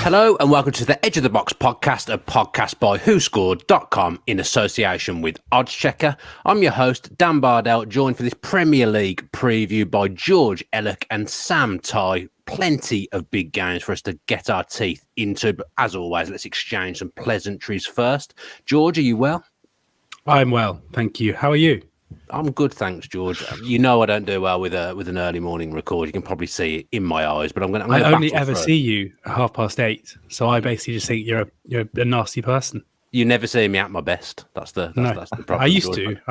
Hello and welcome to the Edge of the Box podcast, a podcast by WhoScored.com in association with Oddschecker. I'm your host, Dan Bardell, joined for this Premier League preview by George, Elek and Sam Tighe. Plenty of big games for us to get our teeth into, but as always, let's exchange some pleasantries first. George, are you well? I'm well, thank you. How are you? I'm good, thanks, George. You know I don't do well with an early morning record. You can probably see it in my eyes, but I'm going to. I only ever see you at 8:30, so I basically just think you're a nasty person. You never see me at my best. That's the problem. I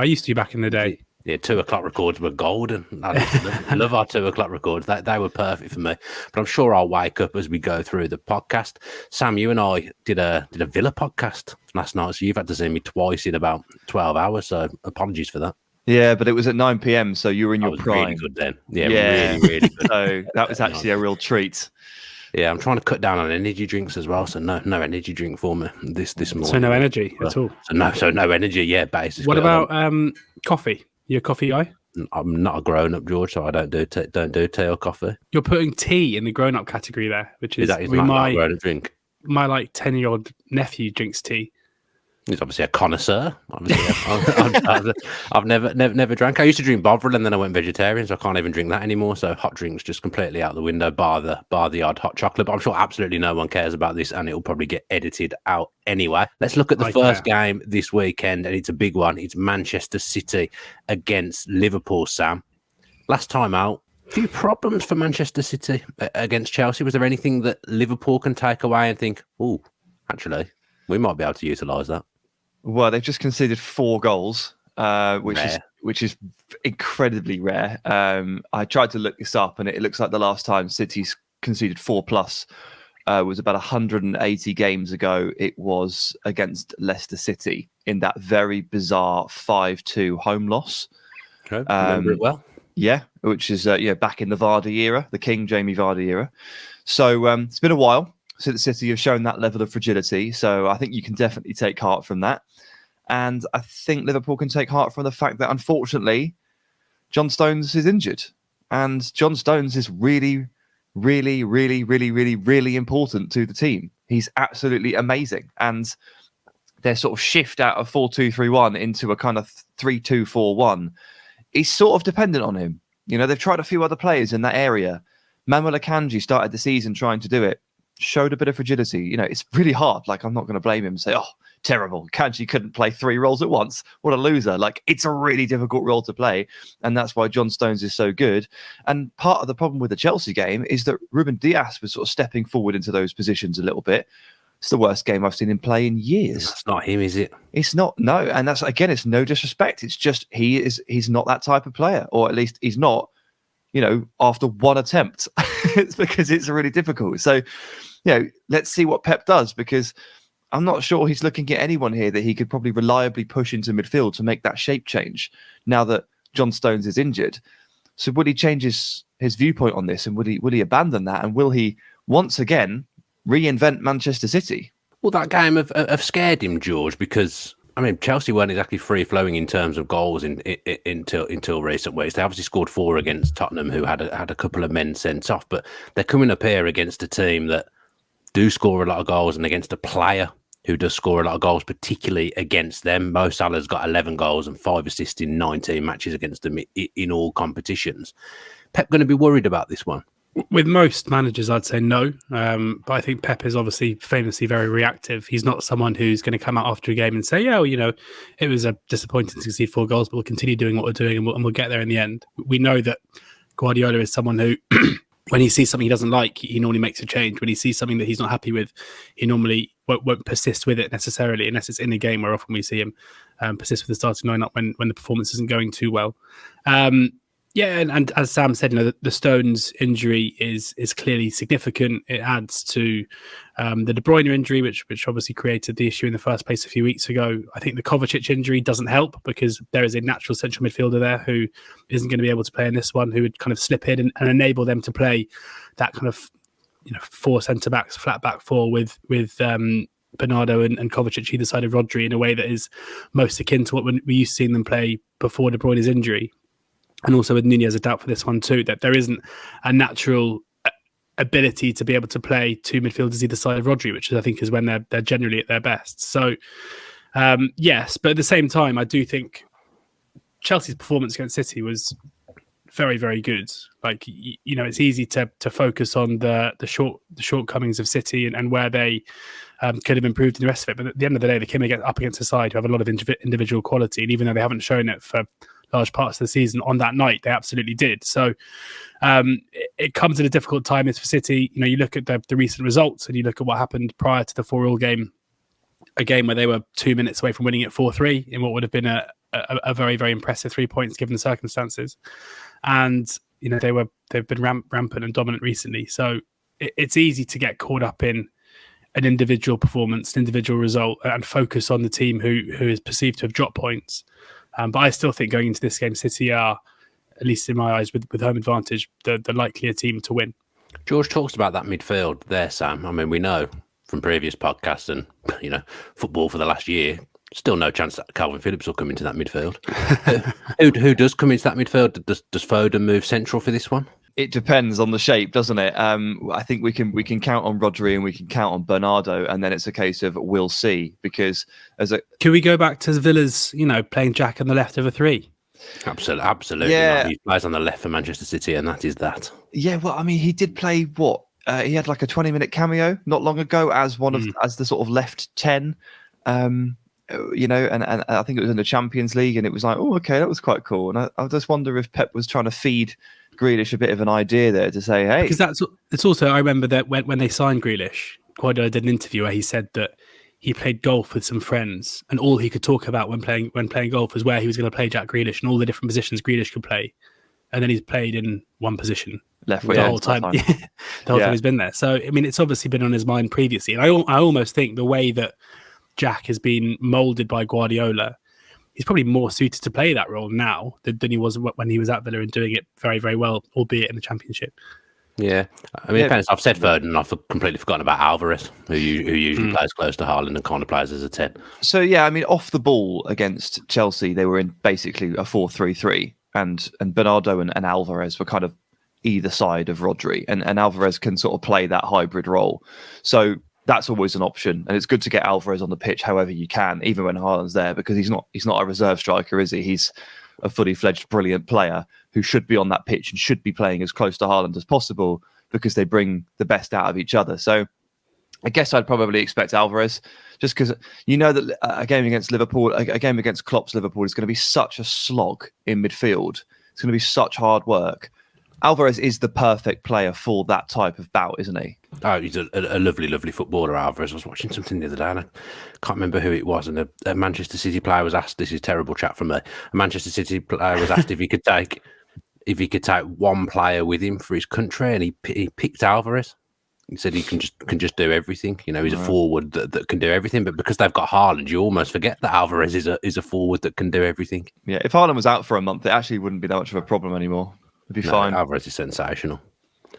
used to back in the day. Yeah, 2 o'clock records were golden. I love our 2 o'clock records. They were perfect for me. But I'm sure I'll wake up as we go through the podcast. Sam, you and I did a Villa podcast last night, so you've had to see me twice in about 12 hours. So apologies for that. Yeah, but it was at 9 p.m, so you were in your prime. Really good then. Yeah, really good. So that was actually a real treat. Yeah, I'm trying to cut down on energy drinks as well. So no energy drink for me this morning. So no energy at all. So no energy. Yeah, basically. What about coffee? You a coffee guy? I'm not a grown-up, George, so I don't do tea or coffee. You're putting tea in the grown-up category there, which is not a grown-up drink. My 10-year-old nephew drinks tea. He's obviously a connoisseur. Obviously, I've never drank. I used to drink Bovril, and then I went vegetarian, so I can't even drink that anymore. So hot drinks just completely out the window, bar the odd hot chocolate. But I'm sure absolutely no one cares about this, and it will probably get edited out anyway. Let's look at the first game this weekend, and it's a big one. It's Manchester City against Liverpool. Sam, last time out, a few problems for Manchester City against Chelsea. Was there anything that Liverpool can take away and think, oh, actually, we might be able to utilise that? Well, they've just conceded 4 goals, which is incredibly rare. I tried to look this up, and it looks like the last time City's conceded 4+ was about 180 games ago. It was against Leicester City in that very bizarre 5-2 home loss. Okay, remember it well. Yeah, which is back in the Vardy era, the King Jamie Vardy era. So it's been a while since City have shown that level of fragility. So I think you can definitely take heart from that. And I think Liverpool can take heart from the fact that, unfortunately, John Stones is injured. And John Stones is really, really, really, really, really, really important to the team. He's absolutely amazing. And their sort of shift out of 4-2-3-1 into a kind of 3-2-4-1 is sort of dependent on him. You know, they've tried a few other players in that area. Manuel Akanji started the season trying to do it. Showed a bit of fragility. You know, it's really hard. Like, I'm not going to blame him and say, oh, terrible. Kanji couldn't play 3 roles at once. What a loser. Like, it's a really difficult role to play. And that's why John Stones is so good. And part of the problem with the Chelsea game is that Ruben Dias was sort of stepping forward into those positions a little bit. It's the worst game I've seen him play in years. That's not him, is it? It's not. No. And that's, again, it's no disrespect. It's just he's not that type of player. Or at least he's not, you know, after one attempt. It's because it's really difficult. So, let's see what Pep does, because I'm not sure he's looking at anyone here that he could probably reliably push into midfield to make that shape change now that John Stones is injured. So would he change his viewpoint on this, and would he abandon that, and will he once again reinvent Manchester City? Well, that game have scared him, George, because I mean, Chelsea weren't exactly free-flowing in terms of goals until recent weeks. They obviously scored 4 against Tottenham, who had a couple of men sent off, but they're coming up here against a team that do score a lot of goals, and against a player who does score a lot of goals, particularly against them. Mo Salah's got 11 goals and 5 assists in 19 matches against them in all competitions. Pep going to be worried about this one? With most managers, I'd say no. But I think Pep is obviously famously very reactive. He's not someone who's going to come out after a game and say, yeah, well, it was a disappointing to concede 4 goals, but we'll continue doing what we're doing and we'll get there in the end. We know that Guardiola is someone who, when he sees something he doesn't like, he normally makes a change. When he sees something that he's not happy with, he normally won't persist with it necessarily, unless it's in a game where often we see him persist with the starting lineup when the performance isn't going too well. Yeah, and as Sam said, the Stones injury is clearly significant. It adds to the De Bruyne injury, which obviously created the issue in the first place a few weeks ago. I think the Kovacic injury doesn't help, because there is a natural central midfielder there who isn't going to be able to play in this one, who would kind of slip in and enable them to play that kind of 4 centre backs, flat back 4 with Bernardo and Kovacic either side of Rodri in a way that is most akin to what we used to seeing them play before De Bruyne's injury. And also with Nunez a doubt for this one too, that there isn't a natural ability to be able to play two midfielders either side of Rodri, which I think is when they're generally at their best. So yes, but at the same time, I do think Chelsea's performance against City was very, very good. Like, it's easy to focus on the shortcomings of City and where they could have improved in the rest of it. But at the end of the day, they came up against a side who have a lot of individual quality. And even though they haven't shown it for large parts of the season, on that night, they absolutely did. So it comes at a difficult time. It's for City. You look at the recent results and you look at what happened prior to the 4-4 game, a game where they were 2 minutes away from winning it 4-3 in what would have been a very, very impressive 3 points given the circumstances. And they've been rampant and dominant recently. So it's easy to get caught up in an individual performance, an individual result, and focus on the team who is perceived to have dropped points. But I still think going into this game, City are, at least in my eyes, with home advantage, the likelier team to win. George talks about that midfield there, Sam. I mean, we know from previous podcasts and football for the last year, still no chance that Calvin Phillips will come into that midfield. Who does come into that midfield? Does Foden move central for this one? It depends on the shape, doesn't it? I think we can count on Rodri and we can count on Bernardo, and then it's a case of we'll see. Because can we go back to Villa's, playing Jack on the left of a three? Absolutely. Yeah. He plays on the left for Manchester City, and that is that. Yeah, well, I mean, he did play what? He had like a 20-minute cameo not long ago as one of as the sort of left 10. And I think it was in the Champions League, and it was like, oh, okay, that was quite cool. And I just wonder if Pep was trying to feed Grealish a bit of an idea there to say, hey, because it's also, I remember that when they signed Grealish, Guardiola did an interview where he said that he played golf with some friends, and all he could talk about when playing golf was where he was going to play Jack Grealish and all the different positions Grealish could play, and then he's played in one position left the whole time. The whole time he's been there. So I mean, it's obviously been on his mind previously, and I almost think the way that Jack has been moulded by Guardiola, he's probably more suited to play that role now than he was when he was at Villa and doing it very, very well, albeit in the Championship. Yeah, I mean, I've said Foden, and I've completely forgotten about Alvarez, who usually plays close to Haaland and kind of plays as a 10. So yeah, I mean, off the ball against Chelsea, they were in basically a 4-3-3, and Bernardo and Alvarez were kind of either side of Rodri, and Alvarez can sort of play that hybrid role. So that's always an option, and it's good to get Alvarez on the pitch however you can, even when Haaland's there, because he's not a reserve striker, is he? He's a fully fledged, brilliant player who should be on that pitch and should be playing as close to Haaland as possible, because they bring the best out of each other. So I guess I'd probably expect Alvarez, just because that a game against Liverpool, a game against Klopp's Liverpool is going to be such a slog in midfield. It's going to be such hard work. Alvarez is the perfect player for that type of bout, isn't he? Oh, he's a lovely, lovely footballer, Alvarez. I was watching something the other day, and I can't remember who it was, and a Manchester City player was asked, this is terrible chat from me, a Manchester City player was asked if he could take one player with him for his country, and he picked Alvarez. He said he can just do everything. He's a forward that can do everything, but because they've got Haaland, you almost forget that Alvarez is a forward that can do everything. Yeah, if Haaland was out for a month, it actually wouldn't be that much of a problem anymore. It'd be fine. Alvarez is sensational.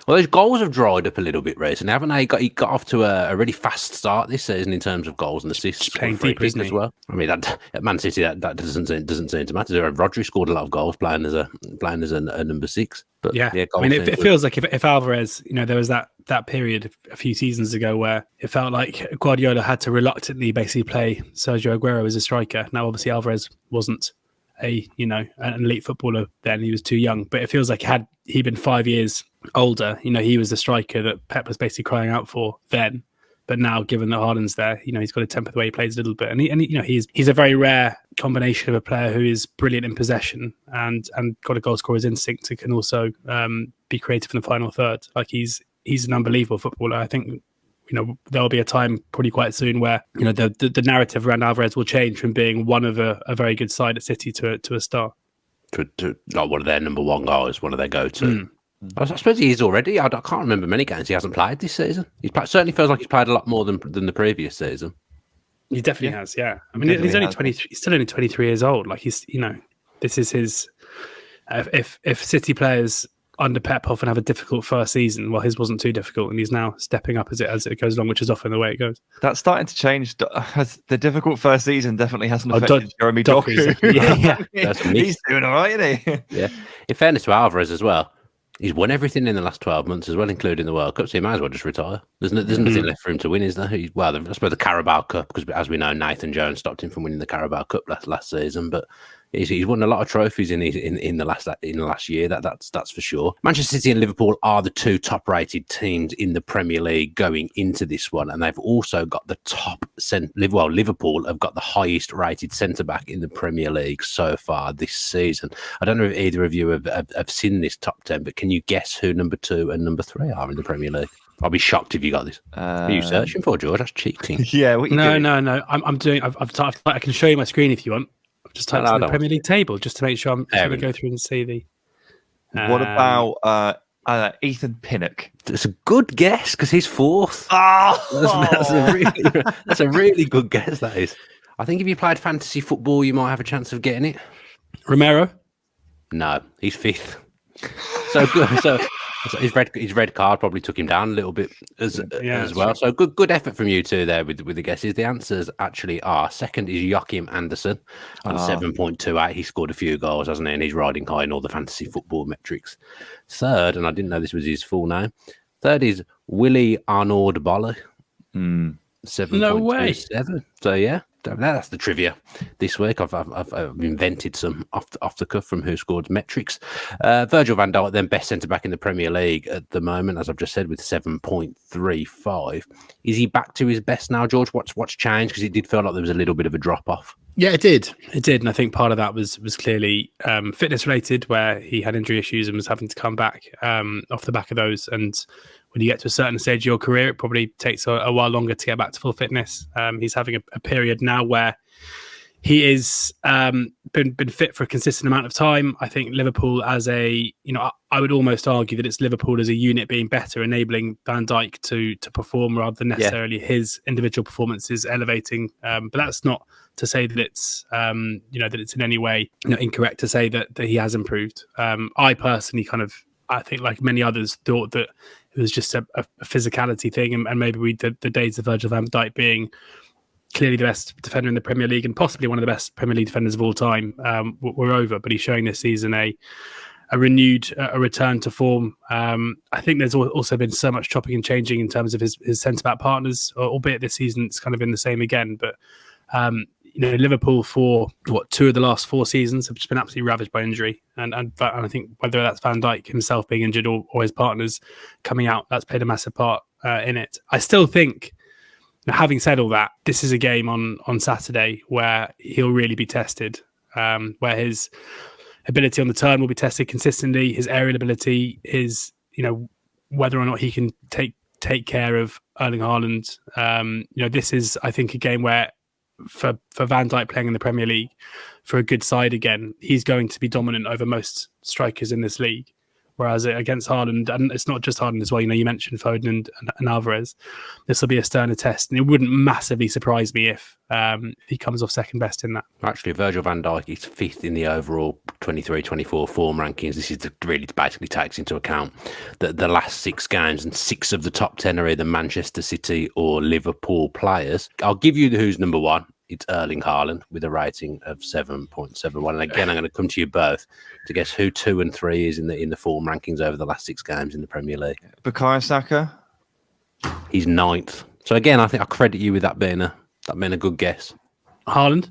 Well, those goals have dried up a little bit recently, haven't they? He got off to a really fast start this season in terms of goals and assists. Playing deep, isn't he? As well. I mean, at Man City, that doesn't seem to matter. Rodri scored a lot of goals playing as a number 6. But yeah, I mean, it feels like if Alvarez, there was that period a few seasons ago where it felt like Guardiola had to reluctantly basically play Sergio Aguero as a striker. Now, obviously, Alvarez wasn't an elite footballer then. He was too young, but it feels like had he been 5 years older, he was the striker that Pep was basically crying out for then. But now, given that Haaland's there, he's got to temper the way he plays a little bit, and he's a very rare combination of a player who is brilliant in possession and got a goal scorer's instinct and can also be creative in the final third. Like he's an unbelievable footballer. I think there'll be a time pretty quite soon where the narrative around Alvarez will change from being one of a very good side at City to a star. To like one of their number one guys, one of their go-to. I suppose he is already. I can't remember many games he hasn't played this season. Certainly feels like he's played a lot more than the previous season. He definitely has, yeah. I mean, he's only 23. He's still only 23 years old. Like this is his. If City players under Pep often have a difficult first season, well, his wasn't too difficult, and he's now stepping up as it goes along, which is often the way it goes. That's starting to change. The difficult first season definitely hasn't affected Jeremy Doku. Yeah. He's doing all right, isn't he? Yeah. In fairness to Alvarez as well, He's won everything in the last 12 months as well, including the World Cup, so he might as well just retire. There's nothing left for him to win, is there? Well, I suppose the Carabao Cup, because as we know, Nathan Jones stopped him from winning the Carabao Cup last season, but he's won a lot of trophies in the last year. That's for sure. Manchester City and Liverpool are the two top-rated teams in the Premier League going into this one, and they've also got the Liverpool have got the highest-rated centre-back in the Premier League so far this season. I don't know if either of you have seen this top 10, but can you guess who number 2 and number 3 are in the Premier League? I'll be shocked if you got this. Are you searching for, George? That's cheating. Yeah. What you doing? No. I'm doing. I can show you my screen if you want. Just typed in the Premier League table just to make sure I'm going to go through and see the. What about Ethan Pinnock? It's a good guess because he's 4th. That's a really good guess. That is. I think if you played fantasy football, you might have a chance of getting it. Romero? No, he's 5th. So good. So his red card probably took him down a little bit as well. Right. So good effort from you two there with the guesses. The answers actually are: second is Joachim Andersen on 7.28. He scored a few goals, hasn't he? And he's riding high in all the fantasy football metrics. Third, and I didn't know this was his full name. Third is Willie Arnaud Bolle. 7.27. No way. So yeah. That's the trivia this week. I've invented some off the cuff from WhoScored metrics. Virgil van Dijk, then best centre back in the Premier League at the moment, as I've just said, with 7.35. Is he back to his best now, George? What's changed? Because it did feel like there was a little bit of a drop off. Yeah, it did, and I think part of that was clearly fitness related, where he had injury issues and was having to come back off the back of those. And when you get to a certain stage of your career, it probably takes a while longer to get back to full fitness. He's having a period now where he is been fit for a consistent amount of time. I think Liverpool I would almost argue that it's Liverpool as a unit being better, enabling Van Dijk to perform rather than necessarily his individual performances elevating. But that's not to say that it's that it's in any way incorrect to say that he has improved. I personally I think, like many others, thought that it was just a physicality thing, and maybe the days of Virgil van Dijk being clearly the best defender in the Premier League and possibly one of the best Premier League defenders of all time were over. But he's showing this season a renewed return to form. I think there's also been so much chopping and changing in terms of his centre-back partners, albeit this season it's kind of been the same again. But Liverpool for 2 of the last 4 seasons have just been absolutely ravaged by injury, and I think whether that's Van Dijk himself being injured or his partners coming out, that's played a massive part in it. I still think, having said all that, this is a game on Saturday where he'll really be tested, where his ability on the turn will be tested consistently, his aerial ability, his whether or not he can take care of Erling Haaland. This is, I think, a game where for Van Dijk playing in the Premier League for a good side again, he's going to be dominant over most strikers in this league. Whereas against Haaland, and it's not just Haaland as well, you mentioned Foden and Alvarez, this will be a sterner test. And it wouldn't massively surprise me if he comes off second best in that. Actually, Virgil van Dijk is 5th in the overall 23-24 form rankings. This is really basically takes into account the last 6 games, and 6 of the top 10 are either Manchester City or Liverpool players. I'll give you who's number 1. It's Erling Haaland with a rating of 7.71. And again, I'm going to come to you both to guess who 2 and 3 is in the form rankings over the last 6 games in the Premier League. Bukayo Saka? He's 9th. So again, I think I credit you with that being a good guess. Haaland?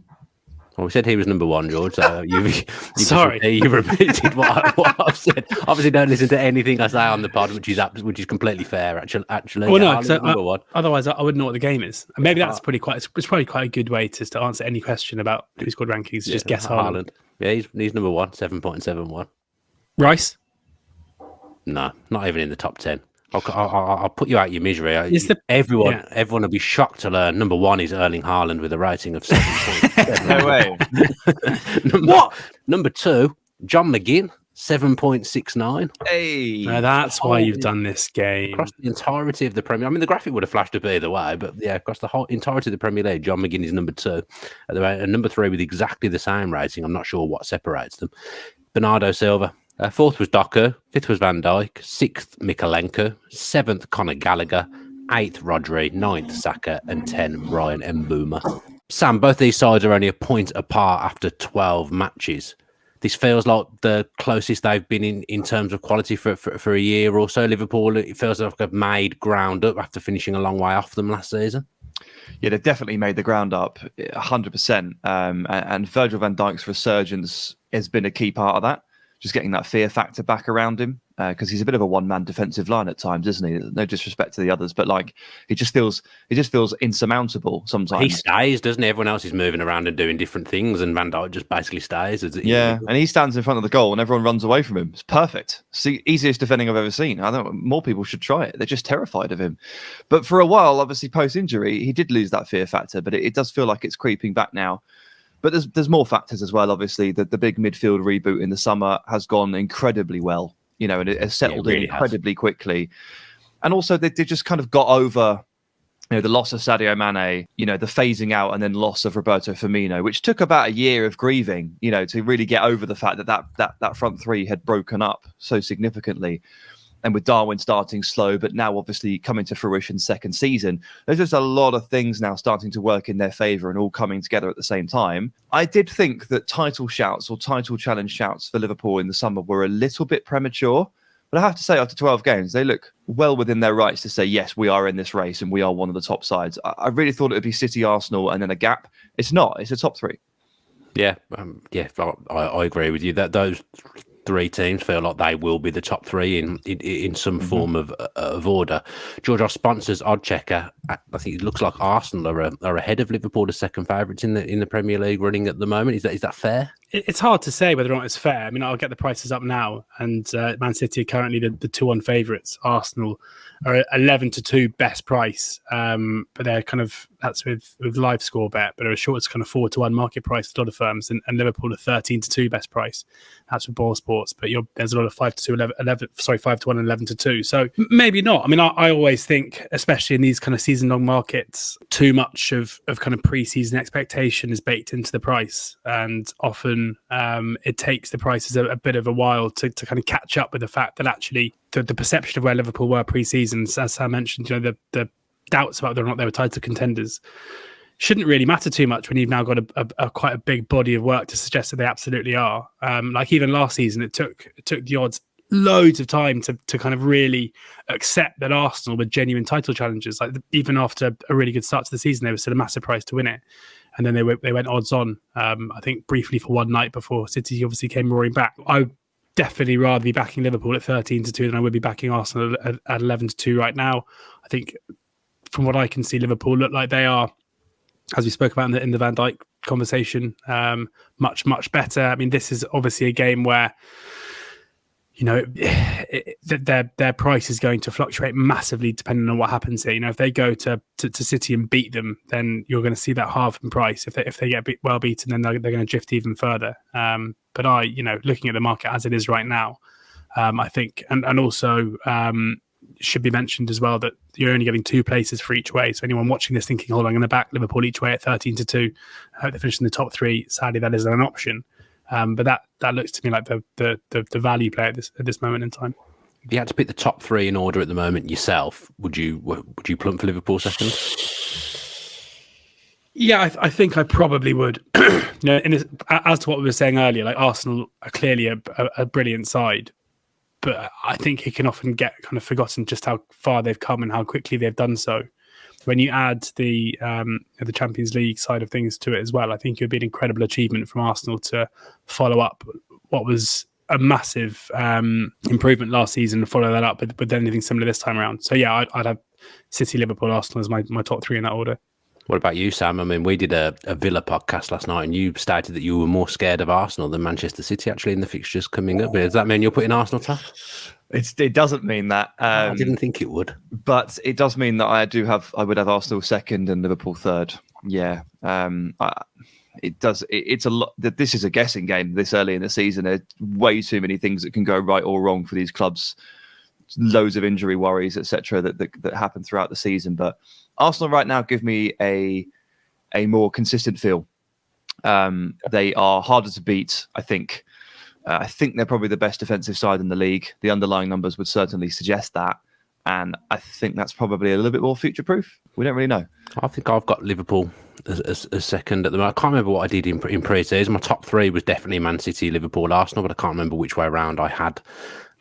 Well, we said he was number 1, George. So you Sorry, you repeated what I've said. Obviously, don't listen to anything I say on the pod, which is completely fair. Actually, well, no, number 1. Otherwise, I wouldn't know what the game is. And maybe that's it's probably quite a good way to answer any question about who scored rankings. Just guess Haaland. Yeah, he's number 1, 7.71. Rice? No, not even in the top 10. I'll put you out your misery. Everyone will be shocked to learn number 1 is Erling Haaland with a rating of 7.7. No way. What? Number 2, John McGinn, 7.69. Hey, that's why you've done this game. Across the entirety of the Premier, I mean, the graphic would have flashed up either way, but yeah, across the whole entirety of the Premier League, John McGinn is number 2, and number 3 with exactly the same rating. I'm not sure what separates them. Bernardo Silva. 4th was Doku, 5th was Van Dijk, 6th Mikalenko, 7th Conor Gallagher, 8th Rodri, 9th Saka, and 10 Ryan Mbeumo. Sam, both these sides are only a point apart after 12 matches. this feels like the closest they've been in terms of quality for a year or so. Liverpool, it feels like they've made ground up after finishing a long way off them last season. Yeah, they've definitely made the ground up 100%. And Virgil van Dijk's resurgence has been a key part of that. Just getting that fear factor back around him, because he's a bit of a one-man defensive line at times, isn't he? No disrespect to the others, but like he just feels insurmountable sometimes. He stays, doesn't he? Everyone else is moving around and doing different things, and Van Dijk just basically stays. Yeah, and he stands in front of the goal, and everyone runs away from him. It's perfect. It's the easiest defending I've ever seen. I think more people should try it. They're just terrified of him. But for a while, obviously post-injury, he did lose that fear factor, but it does feel like it's creeping back now. But there's more factors as well. Obviously, the big midfield reboot in the summer has gone incredibly well, and it has settled in incredibly quickly. And also, they just kind of got over, the loss of Sadio Mane, the phasing out and then loss of Roberto Firmino, which took about a year of grieving, to really get over the fact that front three had broken up so significantly. And with Darwin starting slow, but now obviously coming to fruition second season, there's just a lot of things now starting to work in their favour and all coming together at the same time. I did think that title shouts or title challenge shouts for Liverpool in the summer were a little bit premature. But I have to say, after 12 games, they look well within their rights to say, yes, we are in this race and we are one of the top sides. I really thought it would be City, Arsenal, and then a gap. It's not. It's a top three. Yeah, I agree with you that those three teams feel like they will be the top three in some form of order. George, our sponsors, Odd Checker, I think it looks like Arsenal are ahead of Liverpool as second favourites in the Premier League running at the moment. Is that fair? It's hard to say whether or not it's fair. I mean, I'll get the prices up now, and Man City are currently the 2-1 favourites. Arsenal are 11-2 best price, but they're that's with live score bet, but are as short as 4-1 market price for a lot of firms, and Liverpool are 13-2 best price. That's with Ball Sports, but there's a lot of 5-2, 5-1 and 11-2. So maybe not. I mean, I always think, especially in these season-long markets, too much of pre-season expectation is baked into the price, and often it takes the prices a bit of a while to catch up with the fact that actually the perception of where Liverpool were pre-season, as Sam mentioned, the doubts about whether or not they were title contenders shouldn't really matter too much when you've now got a quite a big body of work to suggest that they absolutely are. Like even last season, it took the odds loads of time to really accept that Arsenal were genuine title challengers. Like even after a really good start to the season, they were still a massive price to win it. And then they went odds on, I think briefly for one night before City obviously came roaring back. I would definitely rather be backing Liverpool at 13-2 than I would be backing Arsenal at 11-2 right now. I think from what I can see, Liverpool look like they are, as we spoke about in the Van Dijk conversation, much, much better. I mean, this is obviously a game where, their price is going to fluctuate massively depending on what happens here. If they go to City and beat them, then you're going to see that halve in price. If they get well beaten, then they're going to drift even further. But looking at the market as it is right now, I think, and also should be mentioned as well that you're only getting 2 places for each way. So anyone watching this thinking, hold on, I'm going to back Liverpool each way at 13-2, they finish in the top 3. Sadly, that isn't an option. But that looks to me like the value play at this moment in time. If you had to pick the top 3 in order at the moment yourself, would you plump for Liverpool second? Yeah, I think I probably would. As to what we were saying earlier, like Arsenal are clearly a brilliant side, but I think it can often get forgotten just how far they've come and how quickly they've done so. When you add the Champions League side of things to it as well, I think it would be an incredible achievement from Arsenal to follow up what was a massive improvement last season and follow that up with anything similar this time around. So yeah, I'd have City, Liverpool, Arsenal as my top 3 in that order. What about you, Sam? I mean, we did a Villa podcast last night and you stated that you were more scared of Arsenal than Manchester City actually in the fixtures coming up. Does that mean you're putting Arsenal top? It doesn't mean that. I didn't think it would. But it does mean that I would have Arsenal second and Liverpool third. Yeah. It does. It's a lot. This is a guessing game this early in the season. There are way too many things that can go right or wrong for these clubs. Loads of injury worries, etc., that happen throughout the season. But Arsenal right now give me a more consistent feel. They are harder to beat, I think. I think they're probably the best defensive side in the league. The underlying numbers would certainly suggest that. And I think that's probably a little bit more future-proof. We don't really know. I think I've got Liverpool as second at the moment. I can't remember what I did in pre-season. My top three was definitely Man City, Liverpool, Arsenal, but I can't remember which way around I had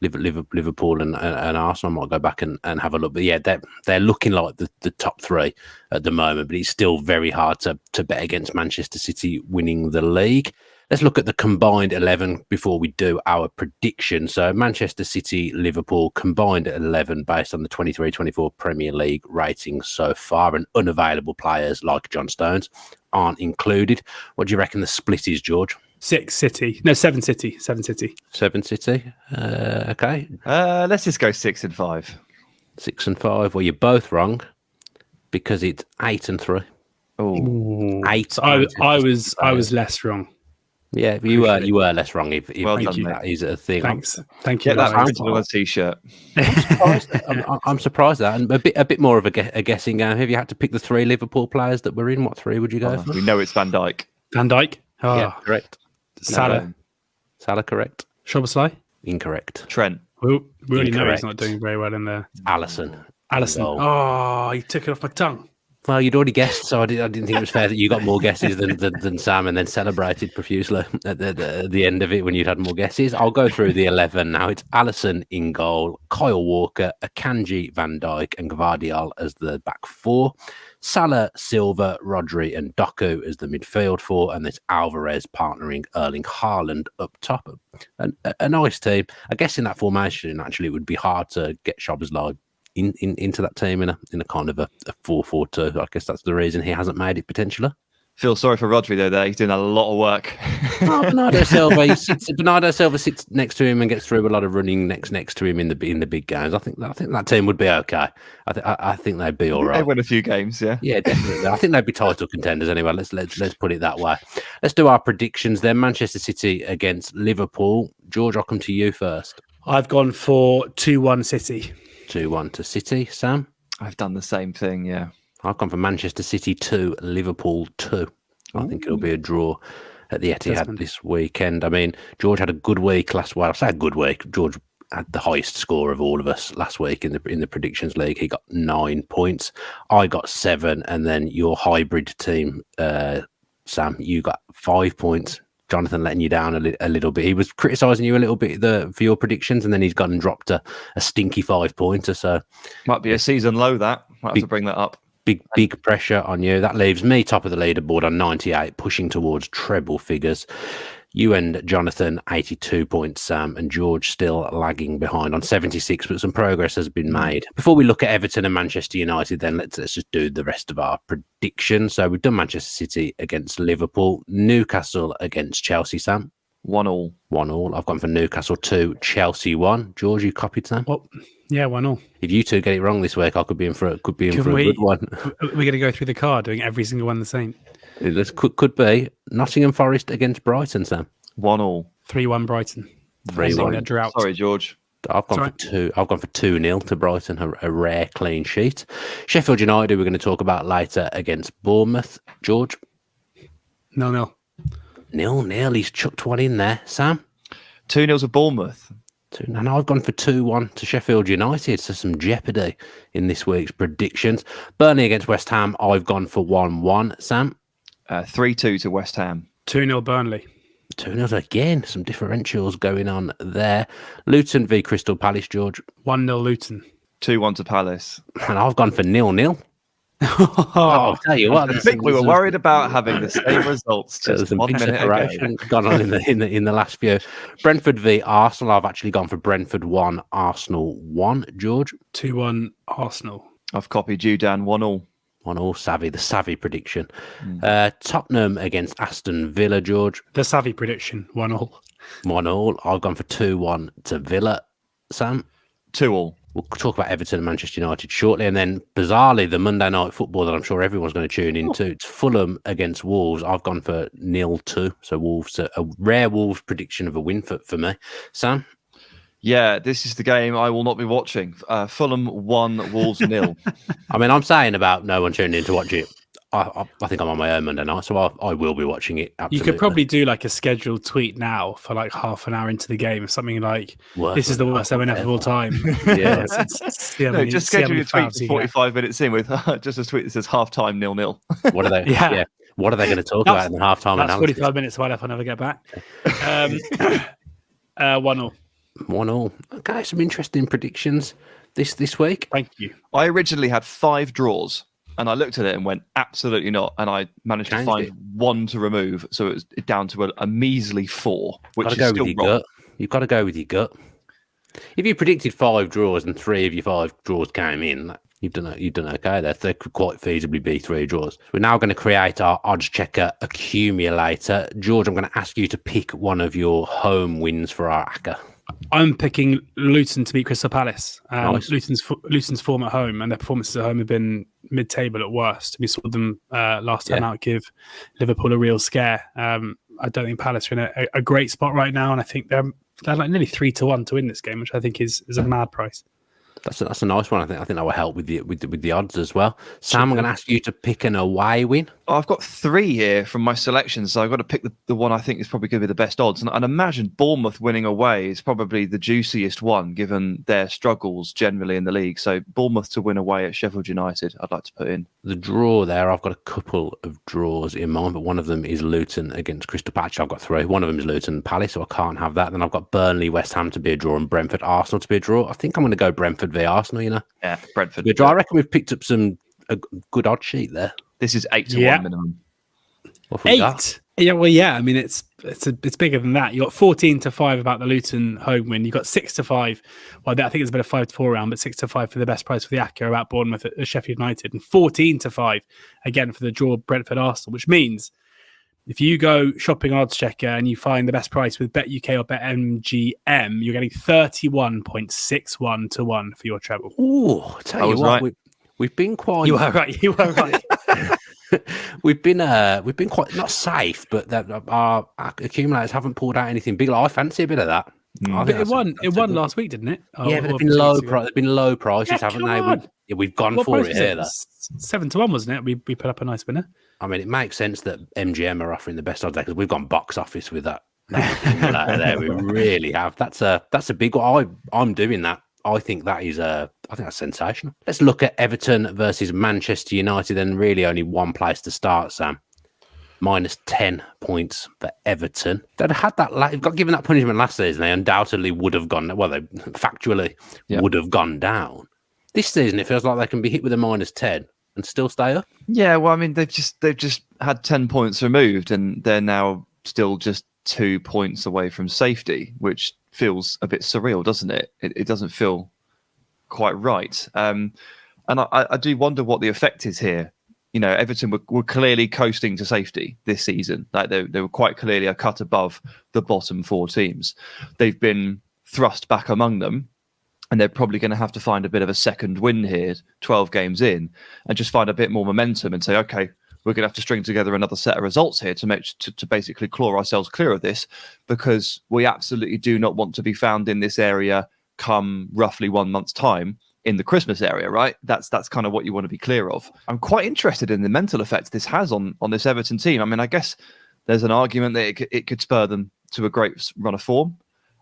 Liverpool and Arsenal. I might go back and have a look. But yeah, they're looking like the top three at the moment, but it's still very hard to bet against Manchester City winning the league. Let's look at the combined 11 before we do our prediction. So Manchester City, Liverpool combined 11 based on the 23-24 Premier League ratings so far, and unavailable players like John Stones aren't included. What do you reckon the split is, George? 7 City. 7 City. 7 City. Okay. Let's just go 6 and 5. 6 and 5. Well, you're both wrong because it's 8 and 3. Oh, 8. So I was less wrong. Yeah, you were less wrong if Well if done, that is a thing. Thanks. Thank you. get that Ryan. printed on a t-shirt. I'm surprised that, and a bit more of a guessing game. Have you had to pick the 3 Liverpool players that were in? What 3 would you go for? We know it's Van Dijk. Van Dijk. Oh, Yeah, correct. Salah. Salah, correct. Szoboszlai. Incorrect. Trent. We already know Incorrect. he's not doing very well in there. Alisson. Allison. Goal. Oh, he took it off my tongue. Well, you'd already guessed, so I didn't think it was fair that you got more guesses than Sam, and then celebrated profusely at the end of it when you'd had more guesses. I'll go through the 11 now. It's Alisson in goal, Kyle Walker, Akanji, Van Dijk, and Gvardiol as the back 4. Salah, Silva, Rodri, and Doku as the midfield 4, and there's Alvarez partnering Erling Haaland up top. A nice team. I guess in that formation, actually, it would be hard to get Szoboszlai into that team in a kind of a 4-4-2. I guess that's the reason he hasn't made it potentially. Feel sorry for Rodri though. There, he's doing a lot of work. Bernardo Silva sits next to him and gets through a lot of running next to him in the big games. I think that team would be okay. I think they'd be all right. They win a few games, yeah. Yeah, definitely. I think they'd be title contenders anyway. Let's put it that way. Let's do our predictions then. Manchester City against Liverpool. George, I'll come to you first. I've gone for 2-1 City. 2-1 to City. Sam? I've done the same thing, yeah. I've gone for Manchester City 2, Liverpool 2. I think it'll be a draw at the Etihad this weekend. I mean, George had a good week last week. I say a good week. George had the highest score of all of us last week in the predictions league. He got 9 points. I got 7, and then your hybrid team, Sam, you got 5 points. Jonathan letting you down a little bit. He was criticising you a little bit for your predictions, and then he's gone and dropped a stinky 5-pointer. So might be a season low. That might have to bring that up. Big pressure on you. That leaves me top of the leaderboard on 98, pushing towards treble figures. You and Jonathan 82 points, Sam, and George still lagging behind on 76, but some progress has been made. Before we look at Everton and Manchester United, then let's just do the rest of our predictions. So we've done Manchester City against Liverpool, Newcastle against Chelsea, Sam. 1-1. 1-1. I've gone for Newcastle 2, Chelsea 1. George, you copied, Sam? Well, yeah, 1-1. If you two get it wrong this week, I could be in for a good one. We're going to go through the card, doing every single one the same. This could be Nottingham Forest against Brighton, Sam. 1-1. 3-1 Brighton. 3-1. Drought. Sorry, George. I've gone for 2-0 to Brighton, a rare clean sheet. Sheffield United, we're going to talk about later against Bournemouth. George? 0-0. 0-0. He's chucked one in there. Sam? 2-0 to Bournemouth. And I've gone for 2-1 to Sheffield United, so some jeopardy in this week's predictions. Burnley against West Ham, I've gone for 1-1. Sam? 3-2 to West Ham. 2-0 Burnley. 2-0 again. Some differentials going on there. Luton v Crystal Palace, George. 1-0 Luton. 2-1 to Palace. And I've gone for 0-0. I'll tell you what. I think we were worried about having the same results just 1 minute ago. Gone on in the last few. Brentford v Arsenal. I've actually gone for Brentford 1, Arsenal 1. George? 2-1 Arsenal. I've copied you, Dan. 1-1. 1-0 the savvy prediction. Tottenham against Aston Villa, George. The savvy prediction. 1-0. 1-0. I've gone for 2-1 to Villa. Sam? 2-2. We'll talk about Everton and Manchester United shortly. And then, bizarrely, the Monday night football that I'm sure everyone's going to tune into. It's Fulham against Wolves. I've gone for 0-2. So Wolves, a rare Wolves prediction of a win for me. Sam? Yeah, this is the game I will not be watching. Fulham 1, Wolves 0. I mean, I'm saying about no one tuning in to watch it. I think I'm on my own Monday night, so I will be watching it. Absolutely. You could probably do like a scheduled tweet now for like half an hour into the game, something like, "This is the worst MNF of all time." Yeah. Just schedule your tweet 45 minutes in with just a tweet that says halftime 0-0. What are they? Yeah. What are they going to talk about in the halftime That's analysis? 45 minutes away if I never get back. 1-1. 1-1. Okay, some interesting predictions this week. Thank you. I originally had 5 draws, and I looked at it and went, absolutely not. And I managed to find one to remove, so it was down to a measly 4, which is still wrong. You've got to go with your gut. If you predicted 5 draws and 3 of your 5 draws came in, you've done okay there. There could quite feasibly be 3 draws. We're now going to create our odds checker accumulator. George, I'm going to ask you to pick one of your home wins for our ACCA. I'm picking Luton to beat Crystal Palace. Nice. Luton's form at home and their performances at home have been mid-table at worst. We saw them last time out give Liverpool a real scare. I don't think Palace are in a great spot right now, and I think they're like nearly 3-1 to win this game, which I think is a mad price. That's a nice one. I think that will help with the odds as well. Sam, I'm going to ask you to pick an away win. I've got 3 here from my selections, so I've got to pick the one I think is probably going to be the best odds. And I'd imagine Bournemouth winning away is probably the juiciest one, given their struggles generally in the league. So Bournemouth to win away at Sheffield United, I'd like to put in. The draw there, I've got a couple of draws in mind, but one of them is Luton against Crystal Palace. I've got 3. One of them is Luton Palace, so I can't have that. Then I've got Burnley, West Ham to be a draw, and Brentford, Arsenal to be a draw. I think I'm going to go Brentford v Arsenal, you know? Yeah, Brentford. I reckon we've picked up a good odd sheet there. This is 8-1 minimum. 8? Yeah, well, yeah. I mean, it's bigger than that. You got 14-5 about the Luton home win. You got 6-5. Well, I think it's a bit of 5-4 round, but 6-5 for the best price for the ACCA about Bournemouth at Sheffield United, and 14-5 again for the draw Brentford Arsenal. Which means if you go shopping odds checker and you find the best price with BetUK or BetMGM, you're getting 31.61 to 1 for your treble. Oh, tell you what, right. We've been quite. You were right. We've been quite not safe, but our accumulators haven't pulled out anything big. I fancy a bit of that. It won last week, didn't it? Yeah, but they've been low prices, haven't they? We've gone for it here. 7-1, wasn't it? We put up a nice winner. I mean, it makes sense that MGM are offering the best odds there because we've gone box office with that. There, we really have. That's a big one. I'm doing that. I think that's sensational. Let's look at Everton versus Manchester United, and really only one place to start, Sam. Minus 10 points for Everton. They'd had that. Got given that punishment last season, they undoubtedly would have gone. Well, they factually would have gone down. This season, it feels like they can be hit with a minus 10 and still stay up. Yeah, well, I mean, they've just had 10 points removed, and they're now still just 2 points away from safety, which feels a bit surreal, doesn't it? It doesn't feel quite right. And I do wonder what the effect is here. You know, Everton were clearly coasting to safety this season. Like they were quite clearly a cut above the bottom 4 teams. They've been thrust back among them, and they're probably going to have to find a bit of a second win here, 12 games in, and just find a bit more momentum and say, okay, we're going to have to string together another set of results here to basically claw ourselves clear of this, because we absolutely do not want to be found in this area come roughly 1 month's time in the Christmas area, right? That's kind of what you want to be clear of. I'm quite interested in the mental effect this has on this Everton team. I mean, I guess there's an argument that it could spur them to a great run of form.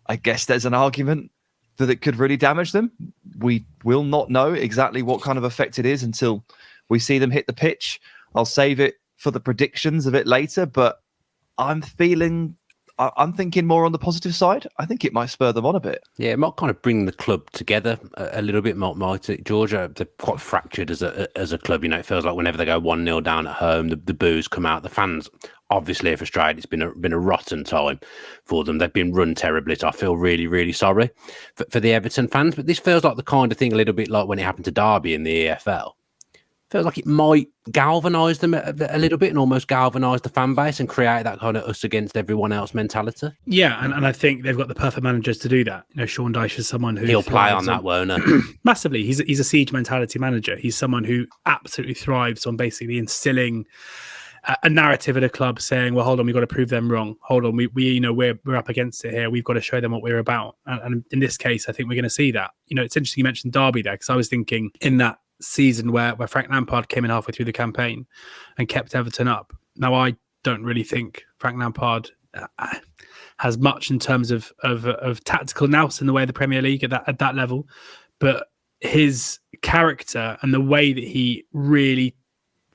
I guess there's an argument that it could really damage them. We will not know exactly what kind of effect it is until we see them hit the pitch. I'll save it for the predictions a bit later, but I'm thinking more on the positive side. I think it might spur them on a bit. Yeah, it might kind of bring the club together a little bit more. Georgia, they're quite fractured as a club. You know, it feels like whenever they go 1-0 down at home, the boos come out. The fans obviously are frustrated. It's been a rotten time for them. They've been run terribly. So I feel really, really sorry for the Everton fans. But this feels like the kind of thing a little bit like when it happened to Derby in the EFL. Feels like it might galvanise them a little bit and almost galvanise the fan base and create that kind of us against everyone else mentality. Yeah, and I think they've got the perfect managers to do that. You know, Sean Dyche is someone who he'll play on that, won't he? Massively. He's a siege mentality manager. He's someone who absolutely thrives on basically instilling a narrative at a club, saying, "Well, hold on, we've got to prove them wrong. Hold on, we're up against it here. We've got to show them what we're about." And in this case, I think we're going to see that. You know, it's interesting you mentioned Derby there, because I was thinking in that season where Frank Lampard came in halfway through the campaign and kept Everton up. Now, I don't really think Frank Lampard has much in terms of tactical nous in the way of the Premier League at that level, but his character and the way that he really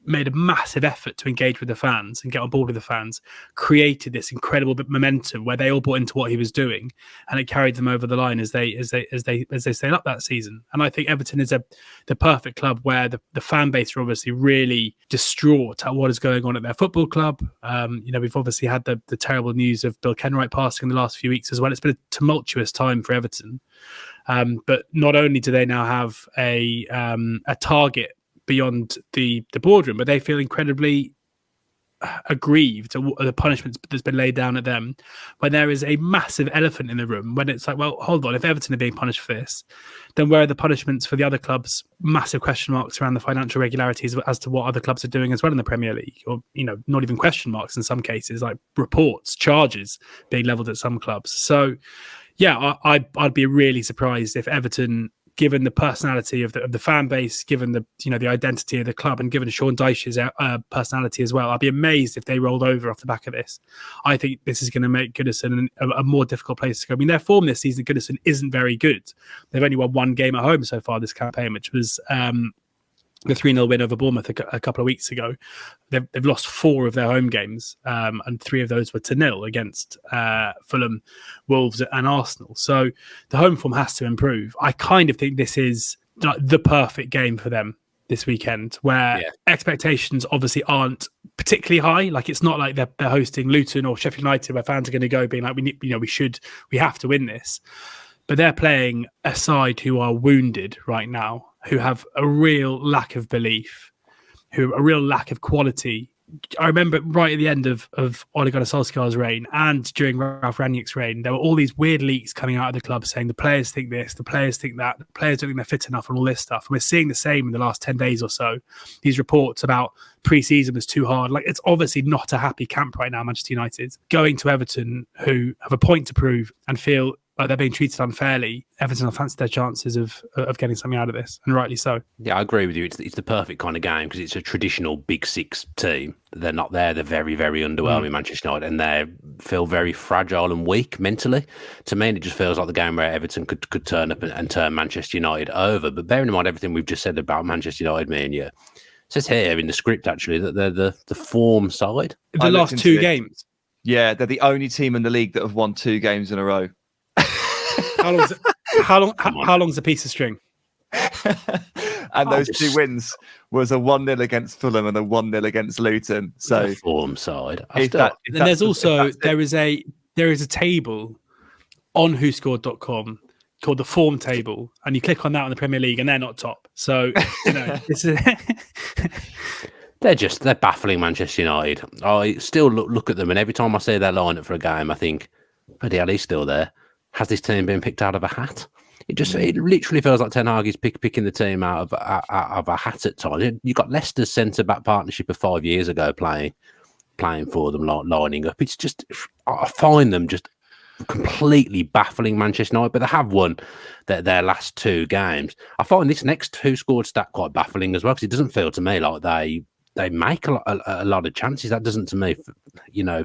made a massive effort to engage with the fans and get on board with the fans created this incredible bit of momentum where they all bought into what he was doing, and it carried them over the line as they stayed up that season. And I think Everton is the perfect club where the fan base are obviously really distraught at what is going on at their football club. We've obviously had the terrible news of Bill Kenwright passing in the last few weeks as well. It's been a tumultuous time for Everton. But not only do they now have a target beyond the boardroom, but they feel incredibly aggrieved at the punishment that's been laid down at them, when there is a massive elephant in the room, when it's like, well, hold on, if Everton are being punished for this, then where are the punishments for the other clubs? Massive question marks around the financial regularities as to what other clubs are doing as well in the Premier League, or, not even question marks in some cases, like reports, charges being levelled at some clubs. So yeah, I'd be really surprised if Everton, given the personality of the fan base, given the the identity of the club, and given Sean Dyche's personality as well, I'd be amazed if they rolled over off the back of this. I think this is going to make Goodison a more difficult place to go. I mean, their form this season, Goodison, isn't very good. They've only won one game at home so far this campaign, which was the 3-0 win over Bournemouth a couple of weeks ago. They've lost 4 of their home games, and 3 of those were to 0 against Fulham, Wolves and Arsenal. So the home form has to improve. I kind of think this is like the perfect game for them this weekend, where expectations obviously aren't particularly high. Like, it's not like they're hosting Luton or Sheffield United where fans are going to go being like, we have to win this. But they're playing a side who are wounded right now, who have a real lack of belief, a real lack of quality. I remember right at the end of Ole Gunnar Solskjaer's reign and during Ralf Rangnick's reign, there were all these weird leaks coming out of the club saying the players think this, the players think that, the players don't think they're fit enough, and all this stuff. And we're seeing the same in the last 10 days or so. These reports about pre-season was too hard. Like, it's obviously not a happy camp right now, Manchester United. Going to Everton, who have a point to prove and feel like they're being treated unfairly, Everton will fancy their chances of getting something out of this, and rightly so. Yeah, I agree with you. It's the perfect kind of game because it's a traditional Big Six team. They're not there. They're very, very underwhelming, Manchester United, and they feel very fragile and weak mentally. To me, it just feels like the game where Everton could turn up and turn Manchester United over. But bearing in mind everything we've just said about Manchester United, it says here in the script, actually, that they're the form side. The last 2 games. Yeah, they're the only team in the league that have won 2 games in a row. How long's a piece of string? And those 2 wins was a 1-0 against Fulham and a 1-0 against Luton. So the form side. There is a table on WhoScored.com called the form table, and you click on that on the Premier League, and they're not top. So they're baffling, Manchester United. I still look at them, and every time I see their lineup for a game, I think, bloody hell, he's still there. Has this team been picked out of a hat? It literally feels like Ten Hag is picking the team out of a hat at times. You got Leicester's centre-back partnership of 5 years ago playing for them, lining up. It's just, I find them just completely baffling, Manchester United, but they have won their last 2 games. I find this next WhoScored stat quite baffling as well, because it doesn't feel to me like they make a lot of chances. That doesn't, to me,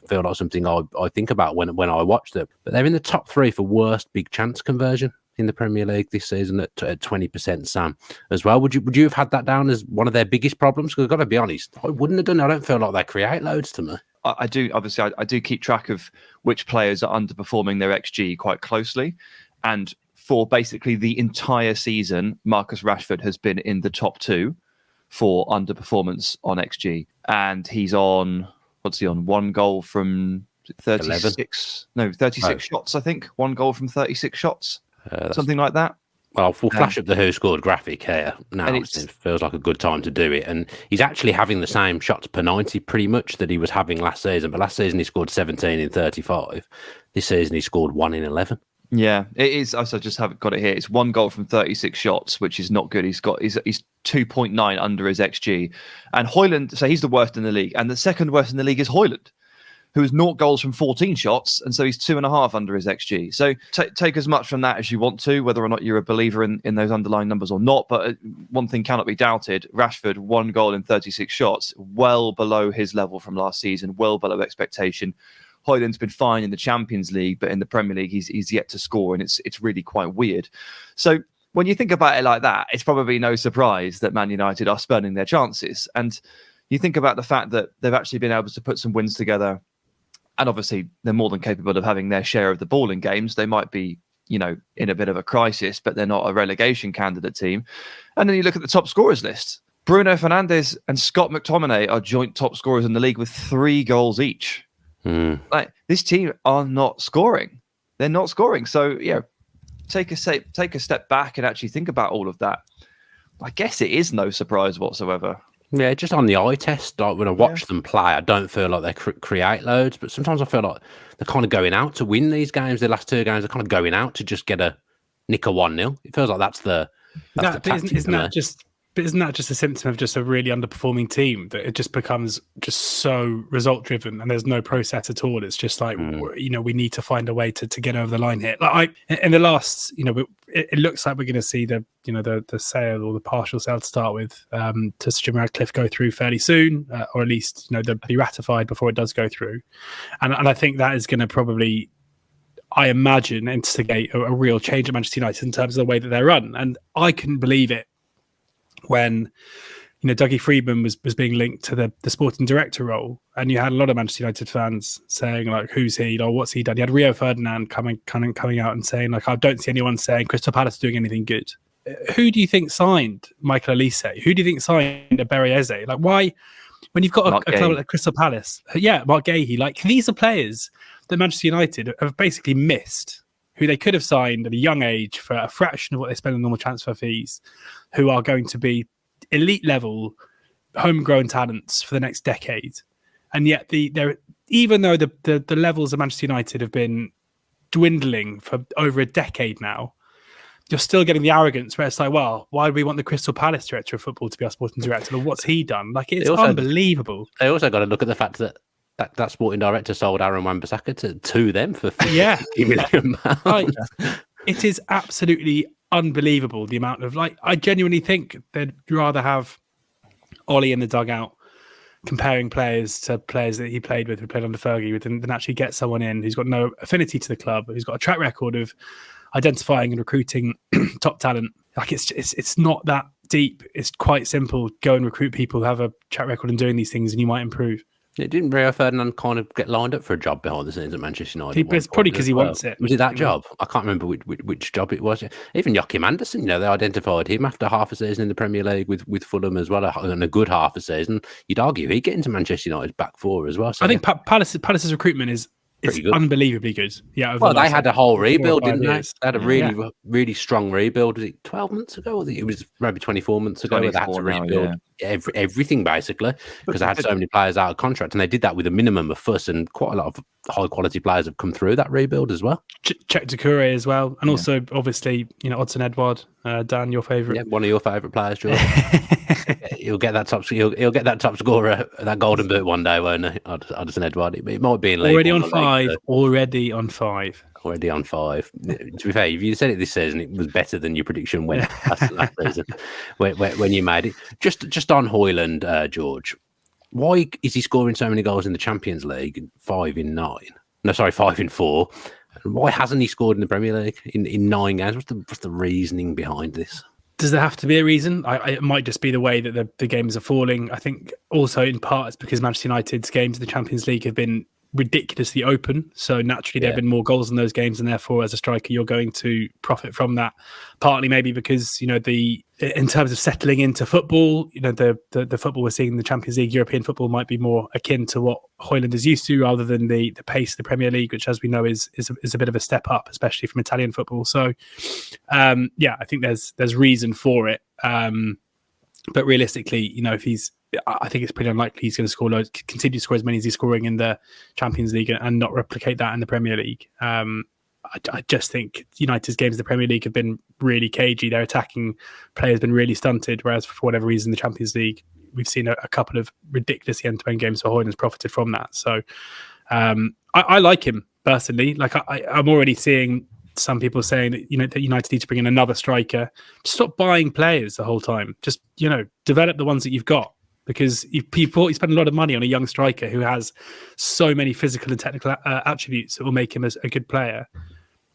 feel like something I think about when I watch them. But they're in the top 3 for worst big chance conversion in the Premier League this season at 20%, Sam, as well. Would you have had that down as one of their biggest problems? Because I've got to be honest, I wouldn't have done it. I don't feel like they create loads to me. I do, obviously, I do keep track of which players are underperforming their XG quite closely. And for basically the entire season, Marcus Rashford has been in the top 2 for underperformance on XG, and he's on 1 goal from 36 shots, I think. 1 goal from 36 shots, something like that. Well, we'll flash up the WhoScored graphic here now. It feels like a good time to do it, and he's actually having the same shots per 90 pretty much that he was having last season, but last season he scored 17 in 35. This season he scored 1 in 11. Yeah, it is. I just haven't got it here. It's 1 goal from 36 shots, which is not good. He's 2.9 under his XG. And Højlund, so he's the worst in the league. And the second worst in the league is Højlund. who has 0 goals from 14 shots, and so he's 2.5 under his XG. So take as much from that as you want to, whether or not you're a believer in those underlying numbers or not. But one thing cannot be doubted: Rashford, 1 goal in 36 shots, well below his level from last season, well below expectation. Højlund's been fine in the Champions League, but in the Premier League, he's yet to score, and it's really quite weird. So when you think about it like that, it's probably no surprise that Man United are spurning their chances. And you think about the fact that they've actually been able to put some wins together, and obviously they're more than capable of having their share of the ball in games. They might be, in a bit of a crisis, but they're not a relegation candidate team. And then you look at the top scorers list. Bruno Fernandes and Scott McTominay are joint top scorers in the league with 3 goals each. Like, this team are not scoring. They're not scoring. So, take a step back and actually think about all of that. I guess it is no surprise whatsoever. Yeah, just on the eye test, like when I watch them play, I don't feel like they create loads, but sometimes I feel like they're kind of going out to win these games. The last 2 games, they're kind of going out to just nick a 1-0. It feels like that's the tactic. Isn't that just a symptom of just a really underperforming team, that it just becomes just so result driven and there's no process at all? It's just like, we need to find a way to get over the line here. Like in the last, it looks like we're going to see the sale or the partial sale to start with to Sir Jim Radcliffe go through fairly soon, or at least, they'll be ratified before it does go through. And I think that is going to probably, I imagine, instigate a real change at Manchester United in terms of the way that they're run. And I couldn't believe it when Dougie Freedman was being linked to the sporting director role, and you had a lot of Manchester United fans saying, like, who's he, or what's he done? You had Rio Ferdinand coming out and saying, like, I don't see anyone saying Crystal Palace doing anything good. Who do you think signed Michael Olise? Who do you think signed Berriese? Like, why, when you've got a club like Crystal Palace, Mark Gahey, like, these are players that Manchester United have basically missed, who they could have signed at a young age for a fraction of what they spend on normal transfer fees, who are going to be elite level, homegrown talents for the next decade. And yet, even though the levels of Manchester United have been dwindling for over a decade now, you're still getting the arrogance where it's like, well, why do we want the Crystal Palace director of football to be our sporting director? Or what's he done? Like, it's unbelievable. They also got to look at the fact that sporting director sold Aaron Wan-Bissaka to them for £50 million. Like, it is absolutely unbelievable, the amount of, like, I genuinely think they'd rather have Ollie in the dugout comparing players to players that he played with, who played under Fergie with, than actually get someone in who's got no affinity to the club, who's got a track record of identifying and recruiting top talent. Like, it's not that deep. It's quite simple. Go and recruit people who have a track record in doing these things, and you might improve. Yeah, didn't Rio Ferdinand kind of get lined up for a job behind the scenes at Manchester United? It's probably because he wants it. Was it that job? I can't remember which job it was. Even Joachim Andersen, they identified him after half a season in the Premier League with Fulham as well, and a good half a season. You'd argue he'd get into Manchester United's back four as well. So I think Palace's recruitment is unbelievably good. Yeah. Well, they had a whole rebuild, didn't they? They had a really strong rebuild. Was it 12 months ago? Or it was maybe 24 months ago. Where they had to rebuild everything basically, because they had so many players out of contract, and they did that with a minimum of fuss. And quite a lot of high quality players have come through that rebuild as well. Check Doucouré as well, and also obviously Odsonne Edouard, Dan, your favourite. Yeah, one of your favourite players, George. He'll get that top. He'll get that top scorer, that golden boot one day, won't he? Odsonne Edouard. It might be in league. Already on 5. Already on 5. Already on 5. To be fair, if you said it this season, it was better than your prediction went last season when you made it. Just on Højlund, George, why is he scoring so many goals in the Champions League? 5 in 9. No, sorry, 5 in 4. Why hasn't he scored in the Premier League in 9 games? What's the reasoning behind this? Does there have to be a reason? It might just be the way that the games are falling. I think also in part it's because Manchester United's games in the Champions League have been ridiculously open. So naturally there have been more goals in those games, and therefore as a striker you're going to profit from that. Partly maybe because, in terms of settling into football, the football we're seeing in the Champions League, European football might be more akin to what Højlund is used to, rather than the pace of the Premier League, which, as we know, is a bit of a step up, especially from Italian football. So, I think there's reason for it. But realistically, I think it's pretty unlikely he's going to continue to score as many as he's scoring in the Champions League and not replicate that in the Premier League. I just think United's games in the Premier League have been really cagey. Their attacking play has been really stunted, whereas for whatever reason, the Champions League, we've seen a couple of ridiculously end-to-end games for Højlund's profited from that. So, I like him personally. Like I'm already seeing some people saying that that United need to bring in another striker. Just stop buying players the whole time. Just develop the ones that you've got, because you spend a lot of money on a young striker who has so many physical and technical attributes that will make him a good player.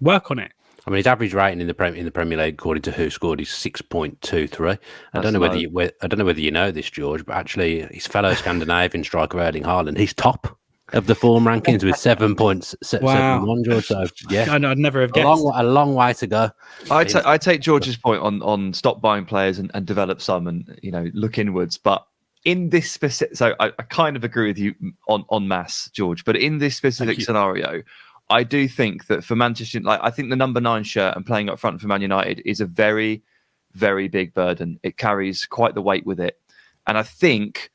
Work on it. I mean, his average rating in the Premier League, according to WhoScored, is 6.23. I don't know whether you know this, George, but actually, his fellow Scandinavian striker Erling Haaland, he's top of the form rankings with 7.71. George, so yeah, I'd never have guessed. A long way to go. I take George's point on stop buying players and develop some, and look inwards. But in this specific, so I kind of agree with you on mass, George. But in this specific scenario, I do think that for Manchester, I think the number 9 shirt and playing up front for Man United is a very, very big burden. It carries quite the weight with it. And I think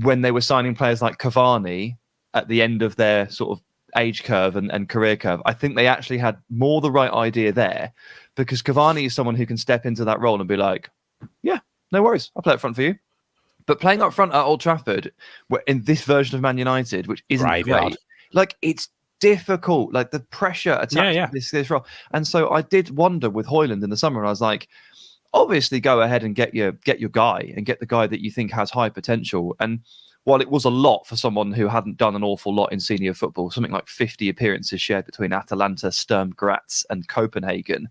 when they were signing players like Cavani at the end of their sort of age curve and career curve, I think they actually had more the right idea there, because Cavani is someone who can step into that role and be like, yeah, no worries, I'll play up front for you. But playing up front at Old Trafford, in this version of Man United, which isn't great, it's difficult, like the pressure attached to this role. And so I did wonder with Højlund in the summer, and I was like, obviously go ahead and get your guy, and get the guy that you think has high potential. And while it was a lot for someone who hadn't done an awful lot in senior football, something like 50 appearances shared between Atalanta, Sturm Graz and Copenhagen,